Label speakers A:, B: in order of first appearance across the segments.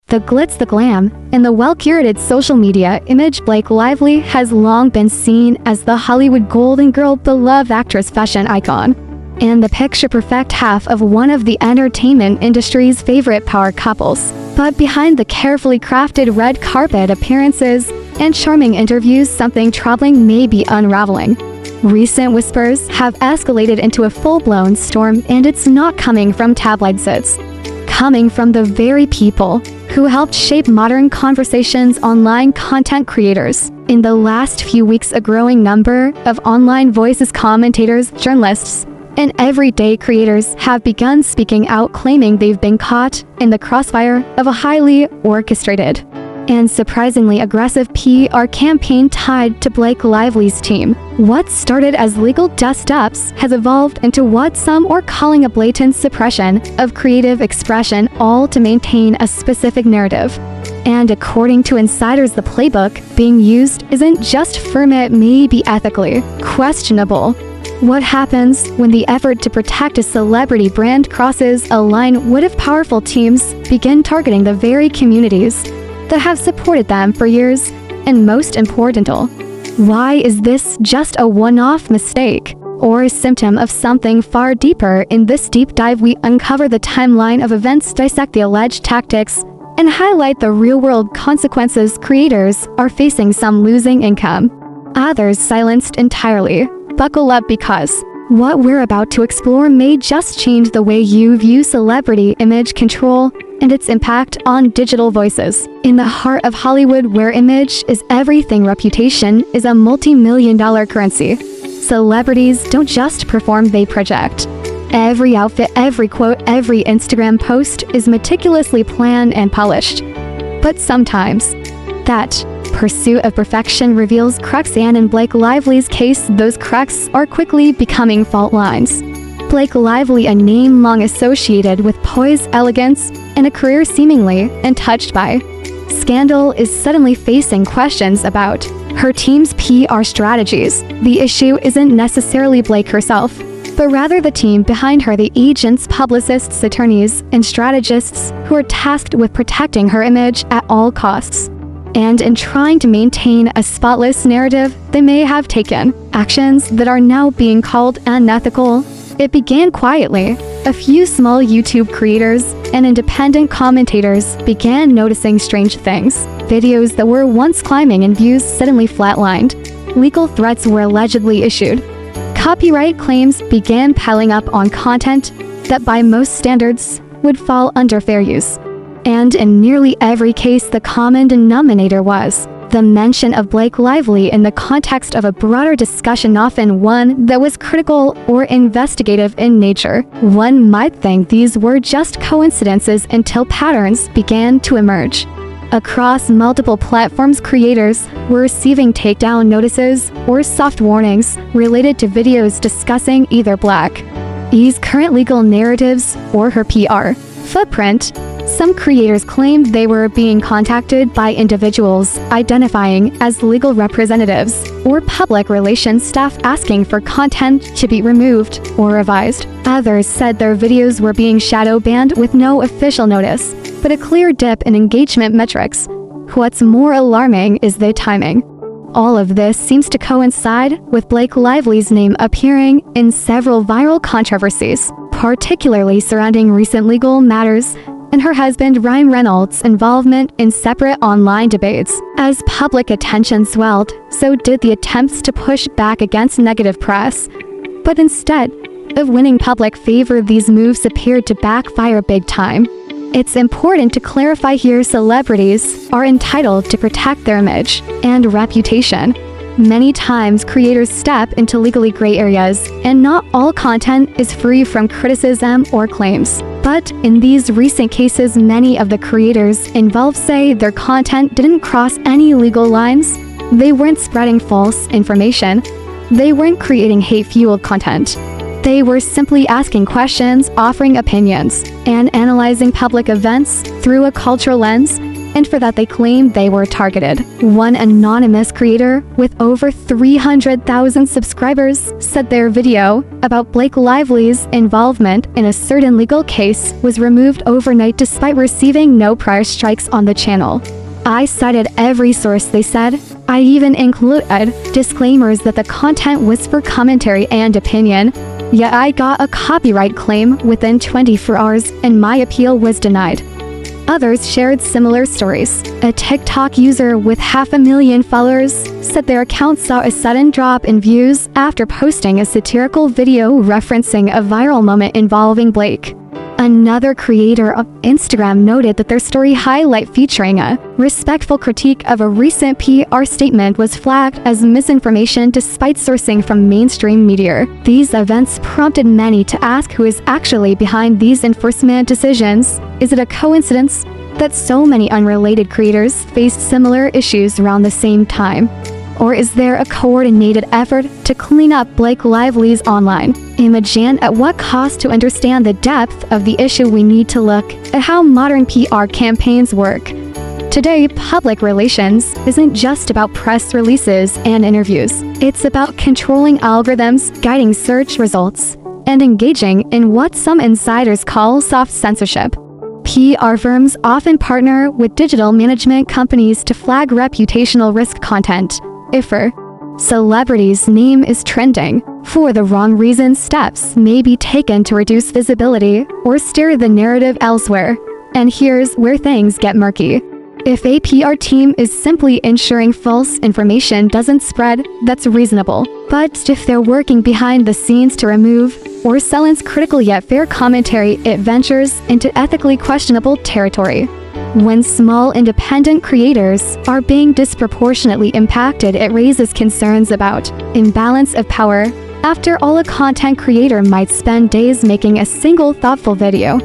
A: the glitz, the glam, and the well-curated social media image, Blake Lively has long been seen as the Hollywood golden girl, beloved actress, fashion icon, and the picture-perfect half of one of the entertainment industry's favorite power couples. But behind the carefully crafted red carpet appearances and charming interviews, something troubling may be unraveling. Recent whispers have escalated into a full-blown storm, and it's not coming from tabloid sits. Coming from the very people who helped shape modern conversations, online content creators. In the last few weeks, a growing number of online voices, commentators, journalists, and everyday creators have begun speaking out, claiming they've been caught in the crossfire of a highly orchestrated and surprisingly aggressive PR campaign tied to Blake Lively's team. What started as legal dust-ups has evolved into what some are calling a blatant suppression of creative expression, all to maintain a specific narrative. And according to insiders, the playbook being used isn't just firm, it may be ethically questionable. What happens when the effort to protect a celebrity brand crosses a line? What if powerful teams begin targeting the very communities that have supported them for years? And most importantly, why is this just a one-off mistake or a symptom of something far deeper? In this deep dive, we uncover the timeline of events, dissect the alleged tactics, and highlight the real-world consequences. Creators are facing, some losing income, others silenced entirely. Buckle up, because what we're about to explore may just change the way you view celebrity image control and its impact on digital voices. In the heart of Hollywood, where image is everything, reputation is a multi-million-dollar currency. Celebrities don't just perform, they project. Every outfit, every quote, every Instagram post is meticulously planned and polished. But sometimes, that pursuit of perfection reveals cracks, and in Blake Lively's case, those cracks are quickly becoming fault lines. Blake Lively, a name long associated with poise, elegance, and a career seemingly untouched by scandal, is suddenly facing questions about her team's PR strategies. The issue isn't necessarily Blake herself, but rather the team behind her, the agents, publicists, attorneys, and strategists who are tasked with protecting her image at all costs. And in trying to maintain a spotless narrative, they may have taken actions that are now being called unethical. It began quietly. A few small YouTube creators and independent commentators began noticing strange things. Videos that were once climbing in views suddenly flatlined. Legal threats were allegedly issued. Copyright claims began piling up on content that by most standards would fall under fair use. And in nearly every case, the common denominator was the mention of Blake Lively in the context of a broader discussion, often one that was critical or investigative in nature. One might think these were just coincidences until patterns began to emerge. Across multiple platforms, creators were receiving takedown notices or soft warnings related to videos discussing either Black's current legal narratives or her PR footprint. Some creators claimed they were being contacted by individuals identifying as legal representatives or public relations staff asking for content to be removed or revised. Others said their videos were being shadow banned with no official notice, but a clear dip in engagement metrics. What's more alarming is the timing. All of this seems to coincide with Blake Lively's name appearing in several viral controversies, particularly surrounding recent legal matters and her husband Ryan Reynolds' involvement in separate online debates. As public attention swelled, so did the attempts to push back against negative press. But instead of winning public favor, these moves appeared to backfire big time. It's important to clarify here, celebrities are entitled to protect their image and reputation. Many times, creators step into legally gray areas, and not all content is free from criticism or claims. But in these recent cases, many of the creators involved say their content didn't cross any legal lines. They weren't spreading false information. They weren't creating hate-fueled content. They were simply asking questions, offering opinions, and analyzing public events through a cultural lens, and for that they claimed they were targeted. One anonymous creator with over 300,000 subscribers said their video about Blake Lively's involvement in a certain legal case was removed overnight despite receiving no prior strikes on the channel. I cited every source they said. I even included disclaimers that the content was for commentary and opinion, yet I got a copyright claim within 24 hours and my appeal was denied. Others shared similar stories. A TikTok user with 500,000 followers said their account saw a sudden drop in views after posting a satirical video referencing a viral moment involving Blake. Another creator of Instagram noted that their story highlight featuring a respectful critique of a recent PR statement was flagged as misinformation despite sourcing from mainstream media. These events prompted many to ask who is actually behind these enforcement decisions. Is it a coincidence that so many unrelated creators faced similar issues around the same time? Or is there a coordinated effort to clean up Blake Lively's online image, and at what cost? To understand the depth of the issue, we need to look at how modern PR campaigns work. Today, public relations isn't just about press releases and interviews. It's about controlling algorithms, guiding search results, and engaging in what some insiders call soft censorship. PR firms often partner with digital management companies to flag reputational risk content. If a celebrity's name is trending for the wrong reason, steps may be taken to reduce visibility or steer the narrative elsewhere. And here's where things get murky. If a PR team is simply ensuring false information doesn't spread, that's reasonable. But if they're working behind the scenes to remove or silence critical yet fair commentary, it ventures into ethically questionable territory. When small independent creators are being disproportionately impacted, it raises concerns about imbalance of power. After all, a content creator might spend days making a single thoughtful video,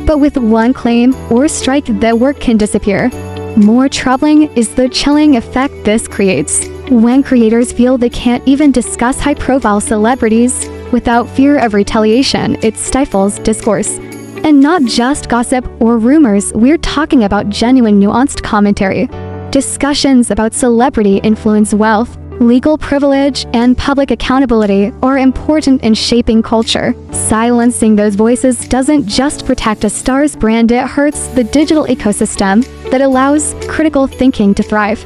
A: but with one claim or strike, their work can disappear. More troubling is the chilling effect this creates. When creators feel they can't even discuss high-profile celebrities without fear of retaliation, it stifles discourse. And not just gossip or rumors, we're talking about genuine nuanced commentary. Discussions about celebrity influence, wealth, legal privilege, and public accountability are important in shaping culture. Silencing those voices doesn't just protect a star's brand, it hurts the digital ecosystem that allows critical thinking to thrive.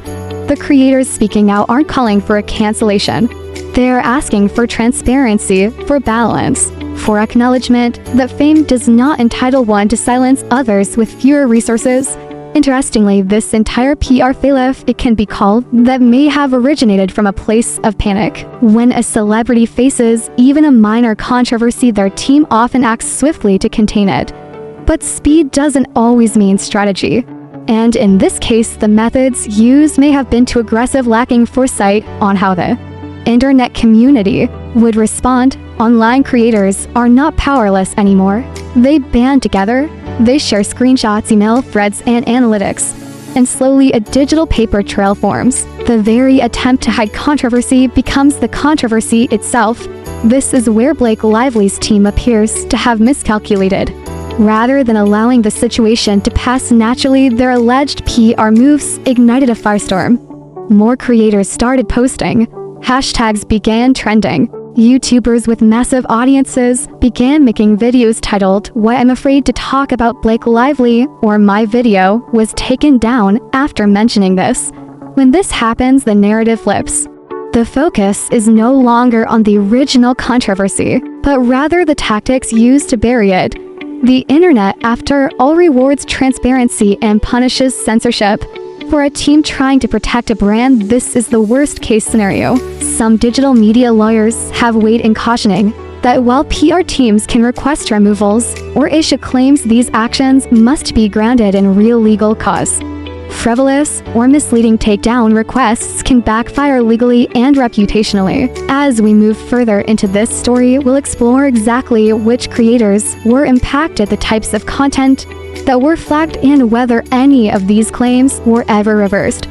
A: The creators speaking out aren't calling for a cancellation. They're asking for transparency, for balance, for acknowledgement that fame does not entitle one to silence others with fewer resources. Interestingly, this entire PR failure, it can be called, that may have originated from a place of panic. When a celebrity faces even a minor controversy, their team often acts swiftly to contain it. But speed doesn't always mean strategy. And in this case, the methods used may have been too aggressive, lacking foresight on how the internet community would respond. Online creators are not powerless anymore. They band together, they share screenshots, email threads, and analytics, and slowly a digital paper trail forms. The very attempt to hide controversy becomes the controversy itself. This is where Blake Lively's team appears to have miscalculated. Rather than allowing the situation to pass naturally, their alleged PR moves ignited a firestorm. More creators started posting. Hashtags began trending. YouTubers with massive audiences began making videos titled, "Why I'm Afraid to Talk About Blake Lively," or "My video was taken down after mentioning this." When this happens, the narrative flips. The focus is no longer on the original controversy, but rather the tactics used to bury it. The internet, after all, rewards transparency and punishes censorship. For a team trying to protect a brand, this is the worst-case scenario. Some digital media lawyers have weighed in, cautioning that while PR teams can request removals or issue claims, these actions must be grounded in real legal cause. Frivolous or misleading takedown requests can backfire legally and reputationally. As we move further into this story, we'll explore exactly which creators were impacted, the types of content that were flagged, and whether any of these claims were ever reversed.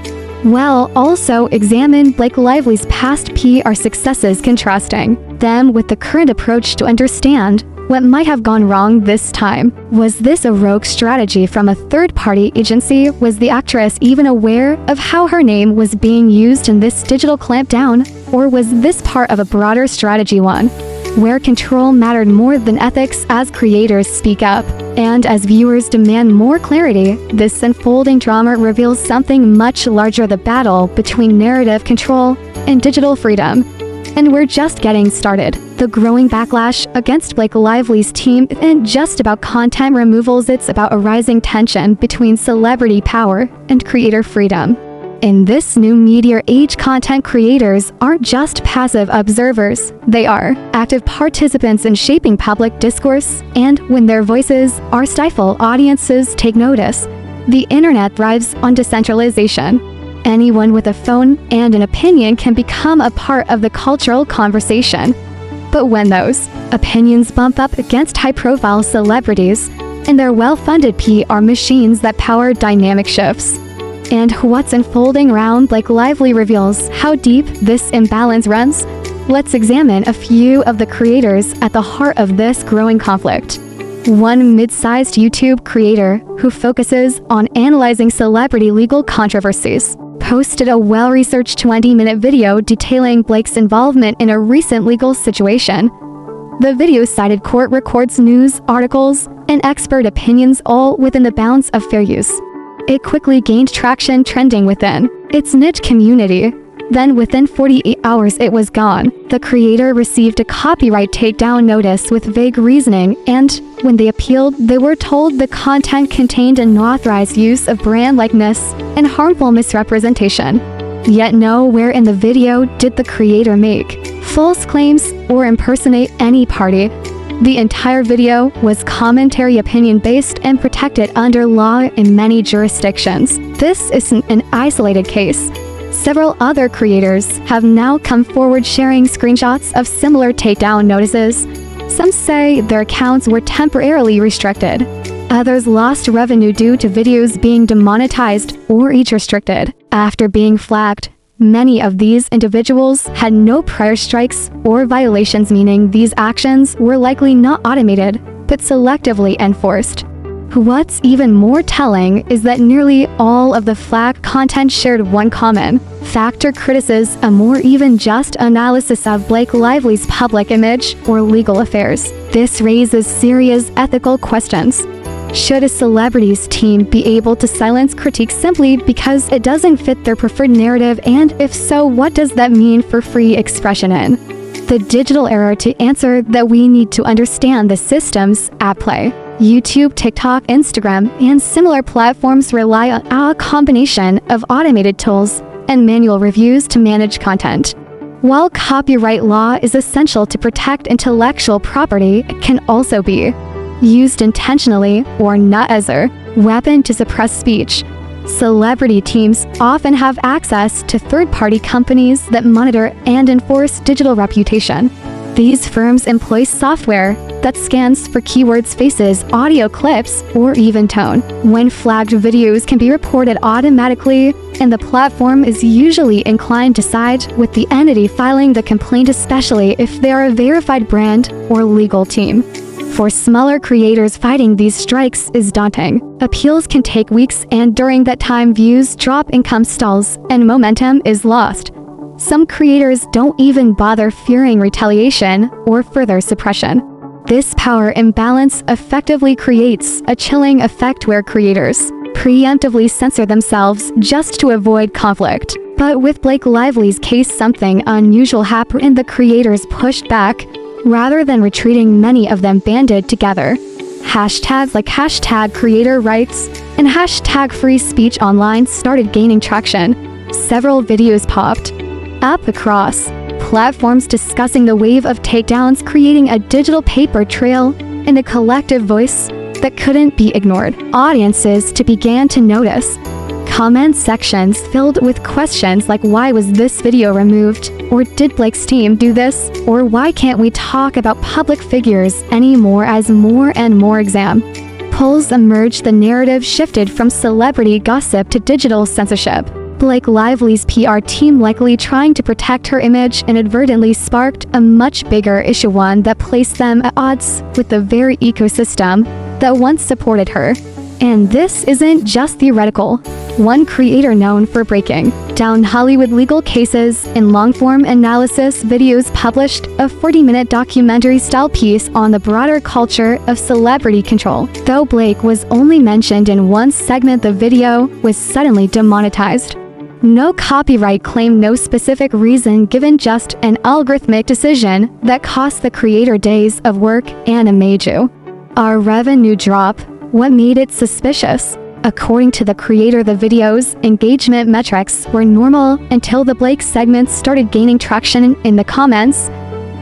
A: Well, also examine Blake Lively's past PR successes, contrasting them with the current approach to understand what might have gone wrong this time. Was this a rogue strategy from a third-party agency? Was the actress even aware of how her name was being used in this digital clampdown? Or was this part of a broader strategy, one where control mattered more than ethics as creators speak up? And as viewers demand more clarity, this unfolding drama reveals something much larger: the battle between narrative control and digital freedom. And we're just getting started. The growing backlash against Blake Lively's team isn't just about content removals, it's about a rising tension between celebrity power and creator freedom. In this new media age, content creators aren't just passive observers, they are active participants in shaping public discourse, and when their voices are stifled, audiences take notice. The internet thrives on decentralization. Anyone with a phone and an opinion can become a part of the cultural conversation. But when those opinions bump up against high-profile celebrities and their well-funded PR machines that power dynamic shifts, and what's unfolding around Blake Lively reveals how deep this imbalance runs. Let's examine a few of the creators at the heart of this growing conflict. One mid-sized YouTube creator who focuses on analyzing celebrity legal controversies posted a well-researched 20-minute video detailing Blake's involvement in a recent legal situation. The video cited court records, news articles, and expert opinions, all within the bounds of fair use. It quickly gained traction, trending within its niche community. Then within 48 hours it was gone. The creator received a copyright takedown notice with vague reasoning, and when they appealed, they were told the content contained unauthorized use of brand likeness and harmful misrepresentation. Yet nowhere in the video did the creator make false claims or impersonate any party. The entire video was commentary, opinion-based, and protected under law in many jurisdictions. This isn't an isolated case. Several other creators have now come forward sharing screenshots of similar takedown notices. Some say their accounts were temporarily restricted. Others lost revenue due to videos being demonetized or age restricted. After being flagged, many of these individuals had no prior strikes or violations, meaning these actions were likely not automated, but selectively enforced. What's even more telling is that nearly all of the flagged content shared one common factor: criticism or even just analysis of Blake Lively's public image or legal affairs. This raises serious ethical questions. Should a celebrity's team be able to silence critiques simply because it doesn't fit their preferred narrative? And if so, what does that mean for free expression in the digital era? To answer that, we need to understand the systems at play. YouTube, TikTok, Instagram, and similar platforms rely on a combination of automated tools and manual reviews to manage content. While copyright law is essential to protect intellectual property, it can also be used intentionally or not as a weapon to suppress speech. Celebrity teams often have access to third-party companies that monitor and enforce digital reputation. These firms employ software that scans for keywords, faces, audio clips, or even tone. When flagged videos can be reported automatically, and the platform is usually inclined to side with the entity filing the complaint, especially if they are a verified brand or legal team. For smaller creators, fighting these strikes is daunting. Appeals can take weeks, and during that time, views drop, income stalls, and momentum is lost. Some creators don't even bother fearing retaliation or further suppression. This power imbalance effectively creates a chilling effect where creators preemptively censor themselves just to avoid conflict. But with Blake Lively's case, something unusual happened, and the creators pushed back. Rather than retreating, many of them banded together. Hashtags like #creator-rights and #free speech online started gaining traction. Several videos popped up across platforms discussing the wave of takedowns, creating a digital paper trail and a collective voice that couldn't be ignored. Audiences began to notice. Comment sections filled with questions like, why was this video removed? Or did Blake's team do this? Or why can't we talk about public figures anymore? As more and more examples emerged, the narrative shifted from celebrity gossip to digital censorship. Blake Lively's PR team likely trying to protect her image inadvertently sparked a much bigger issue, one that placed them at odds with the very ecosystem that once supported her. And this isn't just theoretical. One creator known for breaking down Hollywood legal cases in long-form analysis videos published a 40-minute documentary-style piece on the broader culture of celebrity control. Though Blake was only mentioned in one segment, the video was suddenly demonetized. No copyright claim, no specific reason given, just an algorithmic decision that cost the creator days of work and a major revenue drop. What made it suspicious? According to the creator, the video's engagement metrics were normal until the Blake segments started gaining traction in the comments.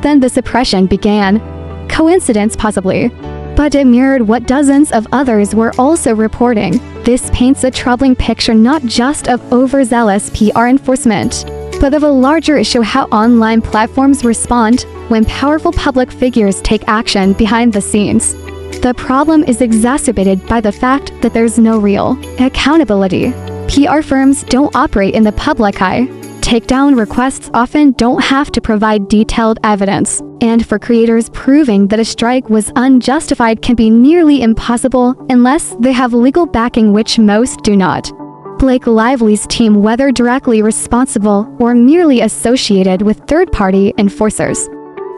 A: Then the suppression began. Coincidence? Possibly. But it mirrored what dozens of others were also reporting. This paints a troubling picture not just of overzealous PR enforcement, but of a larger issue: how online platforms respond when powerful public figures take action behind the scenes. The problem is exacerbated by the fact that there's no real accountability. PR firms don't operate in the public eye. Takedown requests often don't have to provide detailed evidence, and for creators, proving that a strike was unjustified can be nearly impossible unless they have legal backing, which most do not. Blake Lively's team, whether directly responsible or merely associated with third-party enforcers,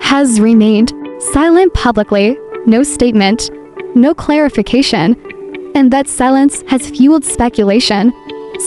A: has remained silent publicly. No statement, no clarification, and that silence has fueled speculation.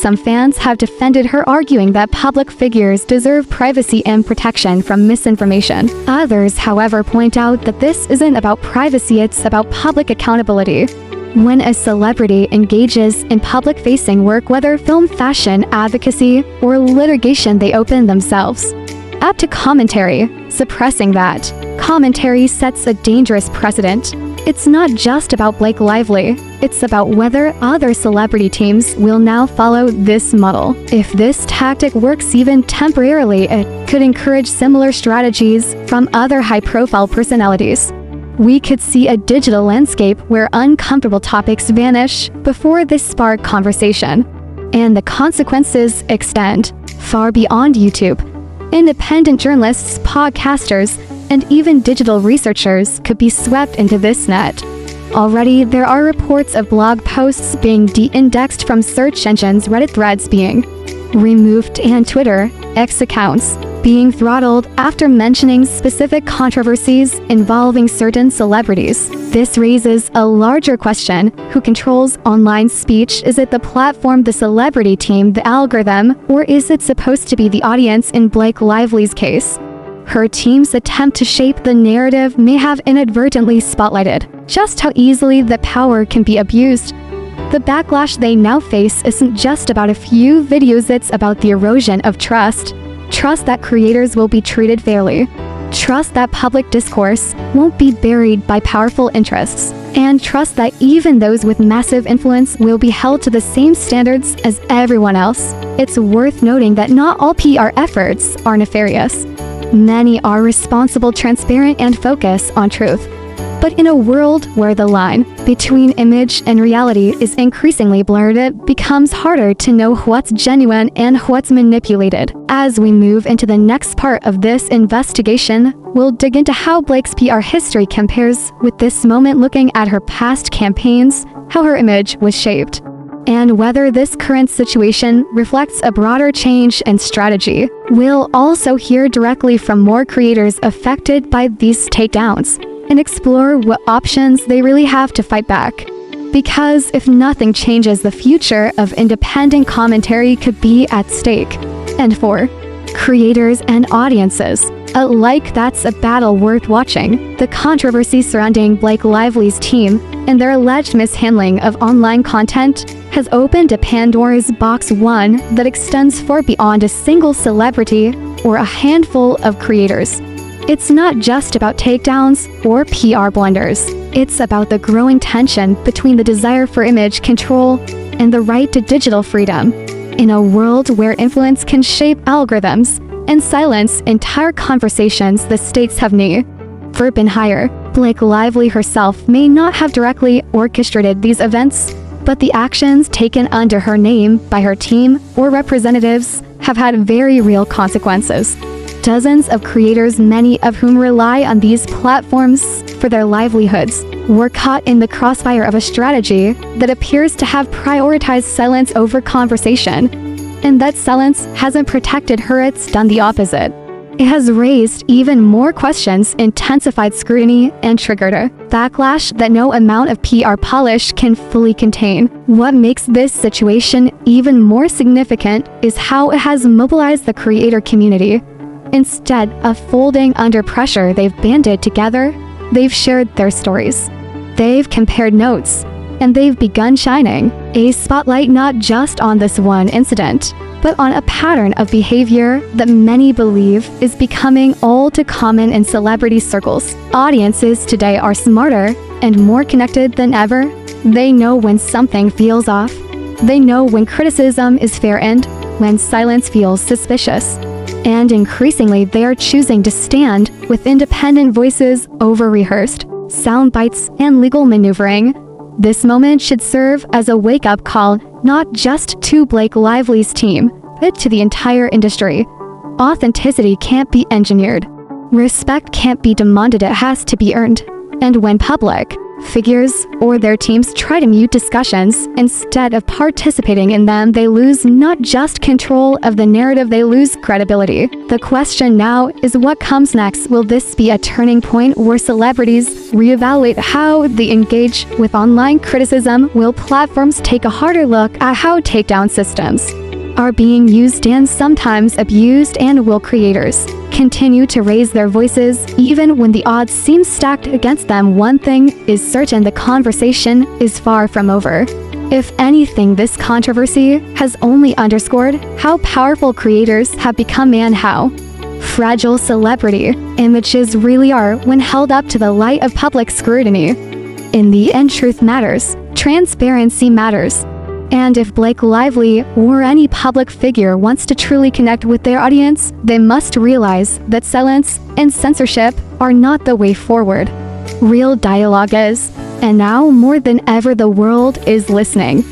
A: Some fans have defended her, arguing that public figures deserve privacy and protection from misinformation. Others, however, point out that this isn't about privacy, it's about public accountability. When a celebrity engages in public-facing work, whether film, fashion, advocacy, or litigation, they open themselves up to commentary. Suppressing that commentary sets a dangerous precedent. It's not just about Blake Lively, it's about whether other celebrity teams will now follow this model. If this tactic works even temporarily, it could encourage similar strategies from other high-profile personalities. We could see a digital landscape where uncomfortable topics vanish before they spark conversation. And the consequences extend far beyond YouTube. Independent journalists, podcasters, and even digital researchers could be swept into this net. Already, there are reports of blog posts being de-indexed from search engines, Reddit threads being removed, and Twitter X accounts being throttled after mentioning specific controversies involving certain celebrities. This raises a larger question: who controls online speech? Is it the platform, the celebrity team, the algorithm, or is it supposed to be the audience? In Blake Lively's case, her team's attempt to shape the narrative may have inadvertently spotlighted just how easily the power can be abused. The backlash they now face isn't just about a few videos, it's about the erosion of trust. Trust that creators will be treated fairly. Trust that public discourse won't be buried by powerful interests. And trust that even those with massive influence will be held to the same standards as everyone else. It's worth noting that not all PR efforts are nefarious. Many are responsible, transparent, and focus on truth. But in a world where the line between image and reality is increasingly blurred, it becomes harder to know what's genuine and what's manipulated. As we move into the next part of this investigation, we'll dig into how Blake's PR history compares with this moment, looking at her past campaigns, how her image was shaped, and whether this current situation reflects a broader change in strategy. We'll also hear directly from more creators affected by these takedowns and explore what options they really have to fight back. Because if nothing changes, the future of independent commentary could be at stake. And for creators and audiences alike, that's a battle worth watching. The controversy surrounding Blake Lively's team and their alleged mishandling of online content has opened a Pandora's box, one that extends far beyond a single celebrity or a handful of creators. It's not just about takedowns or PR blunders. It's about the growing tension between the desire for image control and the right to digital freedom. In a world where influence can shape algorithms and silence entire conversations, the stakes have never been higher. Blake Lively herself may not have directly orchestrated these events, But the actions taken under her name by her team or representatives have had very real consequences. Dozens of creators, many of whom rely on these platforms for their livelihoods, were caught in the crossfire of a strategy that appears to have prioritized silence over conversation. And that silence hasn't protected her, it's done the opposite. It has raised even more questions, intensified scrutiny, and triggered a backlash that no amount of PR polish can fully contain. What makes this situation even more significant is how it has mobilized the creator community. Instead of folding under pressure, they've banded together, they've shared their stories, they've compared notes, and they've begun shining a spotlight not just on this one incident, but on a pattern of behavior that many believe is becoming all too common in celebrity circles. Audiences today are smarter and more connected than ever. They know when something feels off. They know when criticism is fair and when silence feels suspicious. And increasingly, they are choosing to stand with independent voices over rehearsed sound bites and legal maneuvering. This moment should serve as a wake-up call, not just to Blake Lively's team, but to the entire industry. Authenticity can't be engineered. Respect can't be demanded, it has to be earned. And when public figures or their teams try to mute discussions instead of participating in them, they lose not just control of the narrative, they lose credibility. The question now is what comes next. Will this be a turning point where celebrities reevaluate how they engage with online criticism? Will platforms take a harder look at how takedown systems are being used and sometimes abused? And will creators continue to raise their voices even when the odds seem stacked against them? One thing is certain, the conversation is far from over. If anything, this controversy has only underscored how powerful creators have become and how fragile celebrity images really are when held up to the light of public scrutiny. In the end, truth matters, transparency matters. And if Blake Lively or any public figure wants to truly connect with their audience, they must realize that silence and censorship are not the way forward. Real dialogue is. And now more than ever, the world is listening.